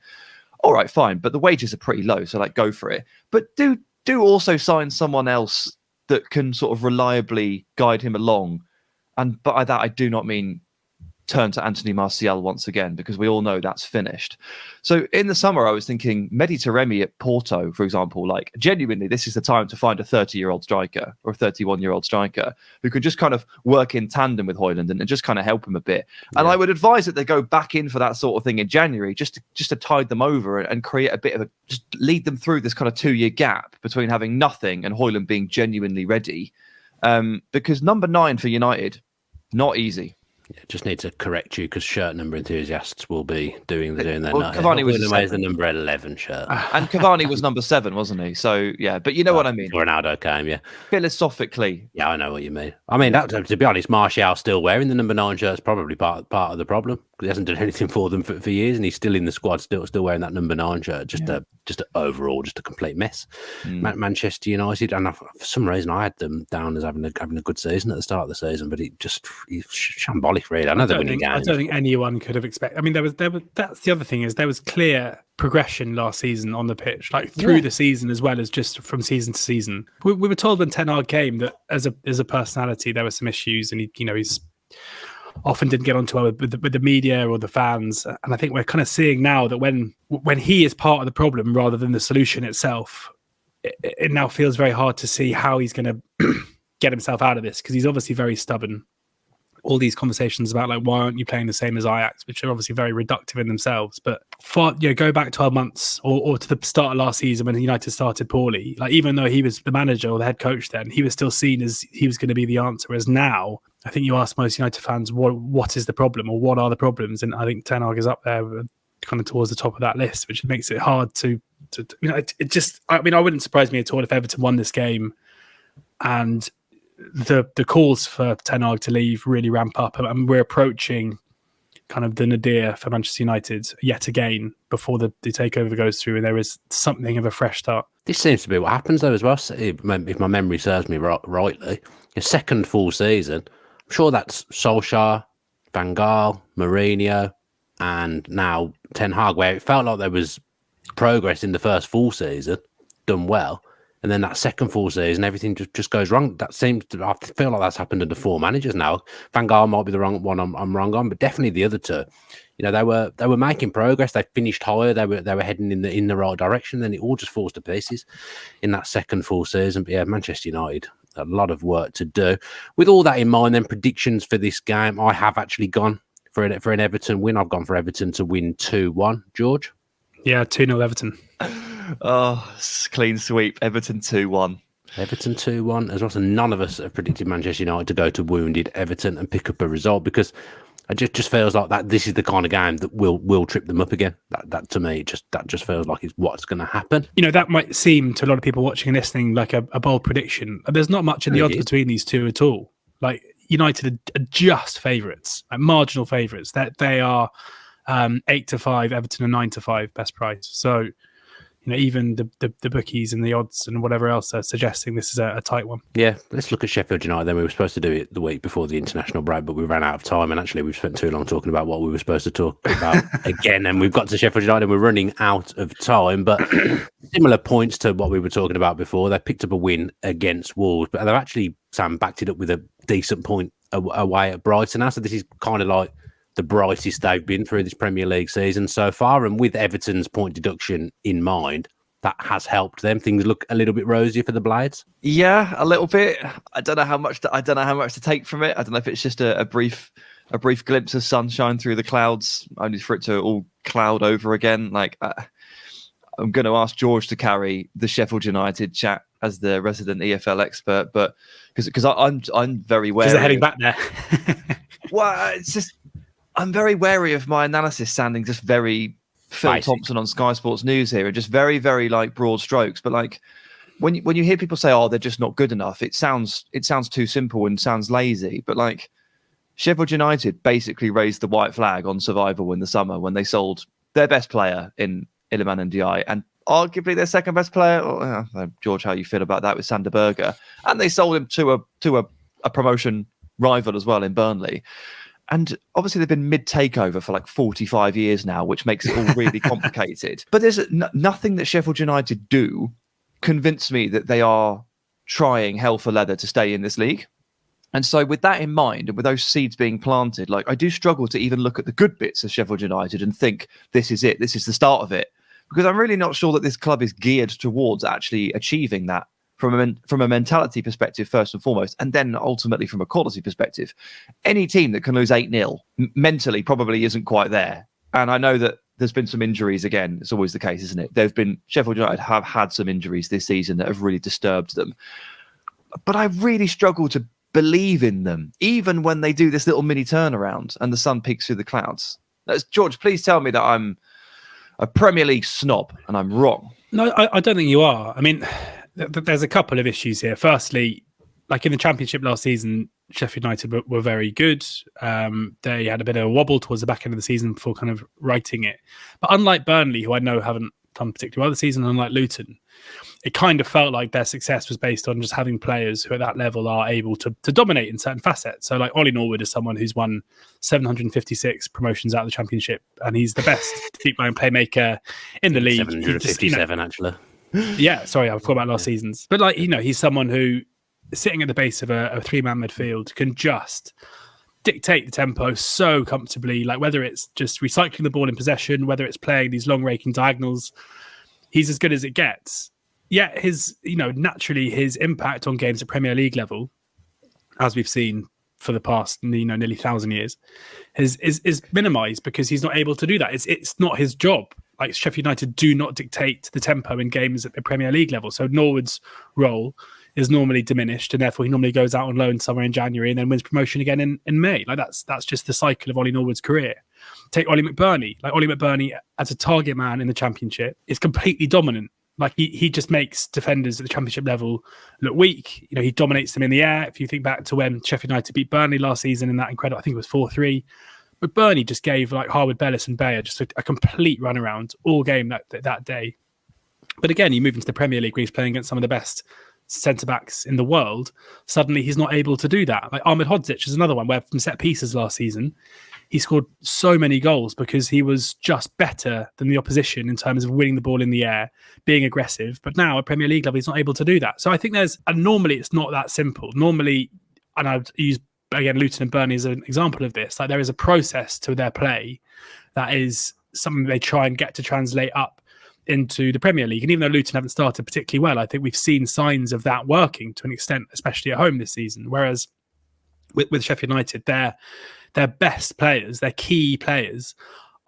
all right, fine, but the wages are pretty low, so go for it. But do also sign someone else that can sort of reliably guide him along. And by that, I do not mean turn to Anthony Martial once again, because we all know that's finished. So in the summer, I was thinking Mehdi Taremi at Porto, for example, genuinely, this is the time to find a 30-year-old striker or a 31-year-old striker who can just kind of work in tandem with Højlund and just kind of help him a bit. Yeah. And I would advise that they go back in for that sort of thing in January, just to tide them over and create a bit of just lead them through this kind of 2-year gap between having nothing and Højlund being genuinely ready. Because number 9 for United, not easy. Yeah, just need to correct you, because shirt number enthusiasts will be doing their Cavani was the number 11 shirt, and Cavani was number 7, wasn't he? So yeah, but you know what I mean. Ronaldo came, yeah. Philosophically, yeah, I know what you mean. I mean, to be honest, Martial still wearing the number 9 shirt is probably part of the problem, because he hasn't done anything for them for years, and he's still in the squad, still wearing that number 9 shirt. Just a complete mess. Manchester United, and for some reason I had them down as having a good season at the start of the season, but he's shambolic. Really, I don't think anyone could have expected. I mean, there was. That's the other thing, is there was clear progression last season on the pitch, through the season as well as just from season to season. We were told when Ten Hag came that as a personality there were some issues, and he's often didn't get onto with the media or the fans. And I think we're kind of seeing now that when he is part of the problem rather than the solution itself, it now feels very hard to see how he's going to get himself out of this, because he's obviously very stubborn. All these conversations about why aren't you playing the same as Ajax, which are obviously very reductive in themselves. But go back 12 months or to the start of last season when United started poorly. Even though he was the manager or the head coach then, he was still seen as he was going to be the answer. As now, I think you ask most United fans what is the problem or what are the problems, and I think Ten Hag is up there, kind of towards the top of that list, which makes it hard to I wouldn't surprise me at all if Everton won this game and the calls for Ten Hag to leave really ramp up, and we're approaching kind of the nadir for Manchester United yet again before the takeover goes through, and there is something of a fresh start. This seems to be what happens though as well. If my memory serves me rightly, his second full season, I'm sure that's Solskjaer, Van Gaal, Mourinho, and now Ten Hag, where it felt like there was progress in the first full season, done well. And then that second full season, everything just goes wrong. I feel like that's happened under 4 managers now. Van Gaal might be the wrong one I'm wrong on, but definitely the other two. They were making progress. They finished higher. They were heading in the right direction. Then it all just falls to pieces in that second full season. But yeah, Manchester United, a lot of work to do. With all that in mind, then predictions for this game, I have actually gone for an Everton win. I've gone for Everton to win 2-1. George? Yeah, 2-0 Everton. Oh, clean sweep. Everton 2-1. Everton 2-1 as well. So none of us have predicted Manchester United to go to wounded Everton and pick up a result, because it just feels like that this is the kind of game that will trip them up again. That to me, that just feels like it's what's going to happen. That might seem to a lot of people watching and listening like a bold prediction. There's not much in the odds between these two at all. United are just favourites, like marginal favourites. That they are 8-5, Everton are 9-5 best price. So, even the bookies and the odds and whatever else are suggesting this is a tight one. Yeah, let's look at Sheffield United then. We were supposed to do it the week before the international break, but we ran out of time, and actually we've spent too long talking about what we were supposed to talk about again, and we've got to Sheffield United and we're running out of time. But similar points to what we were talking about before. They picked up a win against Wolves, but they've actually, Sam, backed it up with a decent point away at Brighton now, so this is kind of like the brightest they've been through this Premier League season so far. And with Everton's point deduction in mind, that has helped them. Things look a little bit rosier for the Blades. Yeah, a little bit. I don't know how much to take from it. I don't know if it's just a brief glimpse of sunshine through the clouds, only for it to all cloud over again. Like, I'm going to ask George to carry the Sheffield United chat as the resident EFL expert, but because I'm very wary. Because they're heading back there. Well, it's just I'm very wary of my analysis sounding just very Phil Thompson on Sky Sports News here, and just very, very like broad strokes. But like when you hear people say, "Oh, they're just not good enough," it sounds too simple and sounds lazy. But like Sheffield United basically raised the white flag on survival in the summer when they sold their best player in Elek and Tighe, and arguably their second best player. George, how you feel about that with Sander Berge? And they sold him to a promotion rival as well in Burnley. And obviously they've been mid-takeover for like 45 years now, which makes it all really complicated. But there's nothing that Sheffield United do convince me that they are trying hell for leather to stay in this league. And so with that in mind, and with those seeds being planted, like I do struggle to even look at the good bits of Sheffield United and think this is it, this is the start of it. Because I'm really not sure that this club is geared towards actually achieving that. From a mentality perspective, first and foremost, and then ultimately from a quality perspective. Any team that can lose 8-0 mentally probably isn't quite there. And I know that there's been some injuries again. It's always the case, isn't it? Sheffield United have had some injuries this season that have really disturbed them. But I really struggle to believe in them, even when they do this little mini turnaround and the sun peeks through the clouds. George, please tell me that I'm a Premier League snob and I'm wrong. No, I don't think you are. I mean, there's a couple of issues here. Firstly, like in the Championship last season, Sheffield United were very good. They had a bit of a wobble towards the back end of the season before kind of righting it. But unlike Burnley, who I know haven't done particularly well this season, unlike Luton, it kind of felt like their success was based on just having players who at that level are able to dominate in certain facets. So like Ollie Norwood is someone who's won 756 promotions out of the Championship, and he's the best deep line playmaker in the league. 757 actually. Yeah, sorry, I forgot about last season's. But like, he's someone who, sitting at the base of a three-man midfield, can just dictate the tempo so comfortably. Like whether it's just recycling the ball in possession, whether it's playing these long raking diagonals, he's as good as it gets. Yet naturally his impact on games at Premier League level, as we've seen for the past nearly 1,000 years, is minimised because he's not able to do that. It's not his job. Like Sheffield United do not dictate the tempo in games at the Premier League level. So Norwood's role is normally diminished, and therefore he normally goes out on loan somewhere in January and then wins promotion again in May. Like that's just the cycle of Ollie Norwood's career. Take Ollie McBurney. Like Ollie McBurney as a target man in the Championship is completely dominant. Like he just makes defenders at the Championship level look weak. He dominates them in the air. If you think back to when Sheffield United beat Burnley last season in that incredible, I think it was 4-3. But Burnley just gave like Harwood Bellis and Bayer just a complete runaround all game that day. But again, you move into the Premier League where he's playing against some of the best centre-backs in the world. Suddenly he's not able to do that. Like Ahmed Hodzic is another one where from set pieces last season, he scored so many goals because he was just better than the opposition in terms of winning the ball in the air, being aggressive. But now at Premier League level, he's not able to do that. So I think normally it's not that simple. Normally, and I'd use again, Luton and Burnley is an example of this. Like there is a process to their play that is something they try and get to translate up into the Premier League. And even though Luton haven't started particularly well, I think we've seen signs of that working to an extent, especially at home this season. Whereas with Sheffield United, their best players, their key players,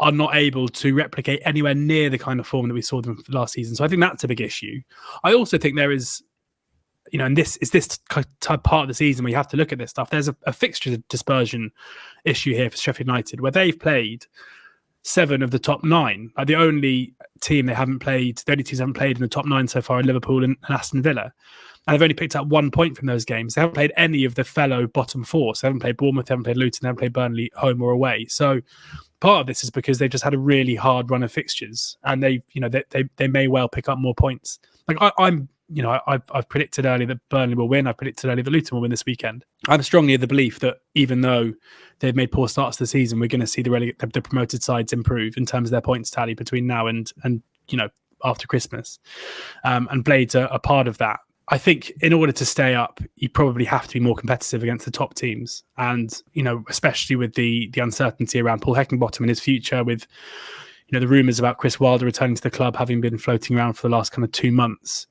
are not able to replicate anywhere near the kind of form that we saw them last season. So I think that's a big issue. I also think there is, and this is this part of the season where you have to look at this stuff. There's a fixture dispersion issue here for Sheffield United where they've played 7 of the top 9. Like the only teams they haven't played in the top 9 so far are Liverpool and Aston Villa. And they've only picked up 1 point from those games. They haven't played any of the fellow bottom 4. So they haven't played Bournemouth, they haven't played Luton, they haven't played Burnley home or away. So part of this is because they've just had a really hard run of fixtures, and they may well pick up more points. Like I've predicted earlier that Burnley will win. I've predicted earlier that Luton will win this weekend. I'm strongly of the belief that even though they've made poor starts to the season, we're going to see the promoted sides improve in terms of their points tally between now and after Christmas. And Blades are a part of that. I think in order to stay up, you probably have to be more competitive against the top teams. And, especially with the uncertainty around Paul Heckingbottom and his future, with, the rumours about Chris Wilder returning to the club having been floating around for the last kind of 2 months.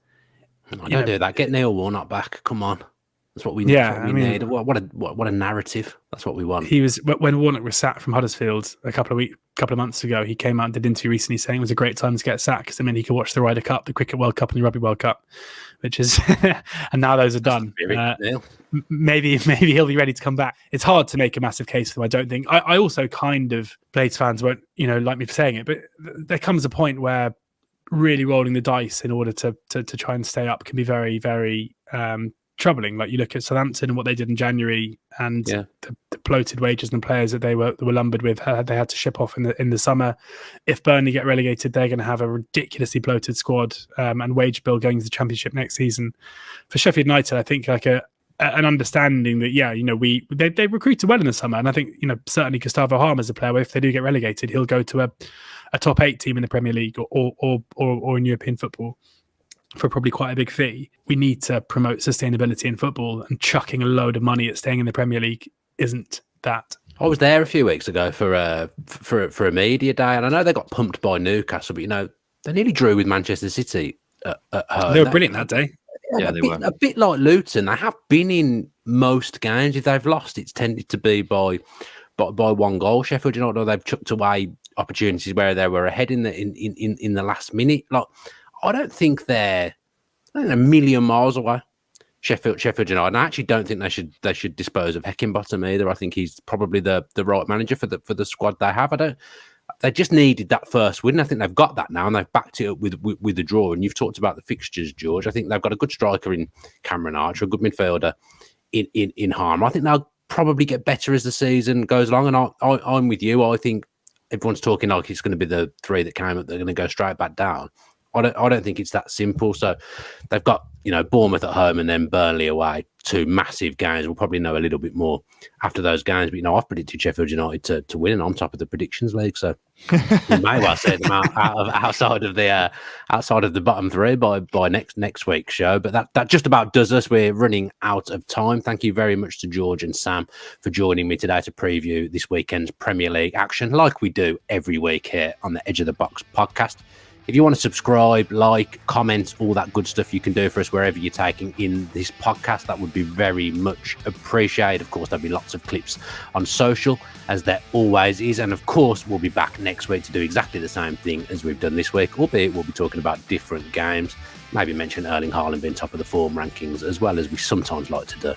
Don't do that. Get Neil Warnock back. Come on. That's what we need. Yeah, need. What a narrative. That's what we want. He was, when Warnock was sacked from Huddersfield a couple of months ago, he came out and did an interview recently saying it was a great time to get sacked because it meant he could watch the Ryder Cup, the Cricket World Cup, and the Rugby World Cup, which is, and now those are done. Maybe he'll be ready to come back. It's hard to make a massive case for him, I don't think. I also kind of, Blades fans won't, like me for saying it, but there comes a point where really rolling the dice in order to try and stay up can be very, very troubling. Like you look at Southampton and what they did in January, and the bloated wages and the players that they were lumbered with, they had to ship off in the summer. If Burnley get relegated, they're going to have a ridiculously bloated squad and wage bill going into the Championship next season. For Sheffield United, I think like an understanding that they recruited well in the summer, and I think certainly Gustavo Harm as a player, if they do get relegated, he'll go to a top 8 team in the Premier League or in European football for probably quite a big fee. We need to promote sustainability in football, and chucking a load of money at staying in the Premier League isn't that. I was there a few weeks ago for a media day, and I know they got pumped by Newcastle, but they nearly drew with Manchester City at home. They were brilliant that day. Yeah, they were. A bit like Luton. They have been in most games. If they've lost, it's tended to be by 1 goal. Sheffield United, they've chucked away opportunities where they were ahead in the last minute. Like, I don't think they're a million miles away. Sheffield United. And I actually don't think they should dispose of Heckingbottom either. I think he's probably the right manager for the squad they have. They just needed that first win. I think they've got that now, and they've backed it up with the draw. And you've talked about the fixtures, George. I think they've got a good striker in Cameron Archer, a good midfielder in Harm. I think they'll probably get better as the season goes along. And I'm with you. I think everyone's talking like it's going to be the 3 that came up. They're going to go straight back down. I don't think it's that simple. So they've got Bournemouth at home and then Burnley away, 2 massive games. We'll probably know a little bit more after those games. But I've predicted Sheffield United to win, and I'm top of the predictions league. So you may well say them outside of the bottom 3 by next week's show. But that just about does us. We're running out of time. Thank you very much to George and Sam for joining me today to preview this weekend's Premier League action, like we do every week here on the Edge of the Box podcast. If you want to subscribe, like, comment, all that good stuff you can do for us wherever you're taking in this podcast, that would be very much appreciated. Of course, there'll be lots of clips on social, as there always is. And of course, we'll be back next week to do exactly the same thing as we've done this week, albeit we'll be talking about different games. Maybe mention Erling Haaland being top of the form rankings, as well as we sometimes like to do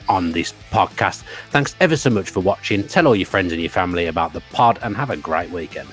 on this podcast. Thanks ever so much for watching. Tell all your friends and your family about the pod, and have a great weekend.